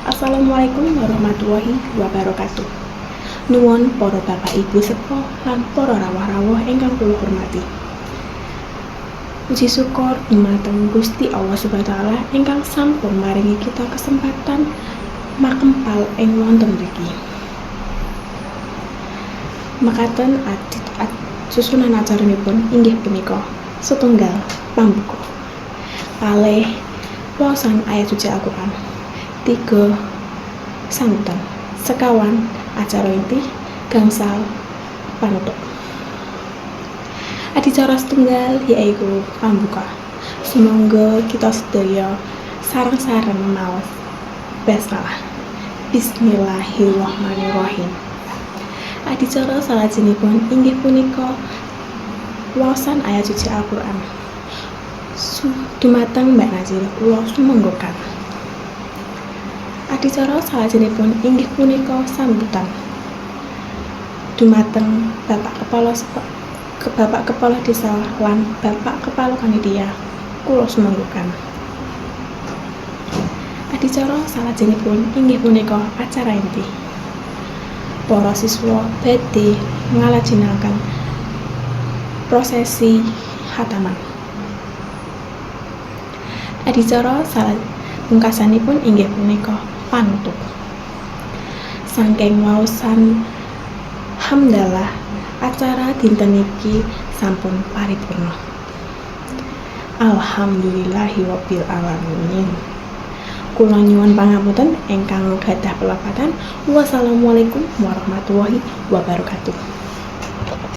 Assalamualaikum warahmatullahi wabarakatuh. Nuwun para bapak ibu seka lan para rawuh-rawuh ingkang kula hormati. Puji syukur dumateng Gusti Allah Subhanahu wa taala ingkang sampun maringi kita kesempatan makempal ing wonten mriki. Mekaten susunan acaranipun inggih punika setunggal pambuka. Kalih waosan ayat suci Al-Qur'an. 3 sambutan sekawan acara inti gangsal panutup. Adicara setunggal yaiku pambuka. Semoga kita sedaya sareng-sareng maos basmalah. Bismillahirrahmanirrahim. Adicara salajengipun inggih punika waosan ayat suci Al-Qur'an. Dumateng Mbak Nazir kula sumanggaken. Adicara salajengipun inggih punika sambutan dumateng Bapak Kepala Desa lan Bapak Kepala Panitia kula sumanggaken. Adicara salajengipun inggih punika acara inti. Para siswa badhe ngalajengake prosesi khataman. Adicara pungkasanipun inggih punika panutup. Saking waosan hamdalah acara dinten niki sampun paripurna. Alhamdulillahirabbil alamin. Kula nyuwun pangapunten ingkang gadhah pelepatan. Wassalamualaikum warahmatullahi wabarakatuh.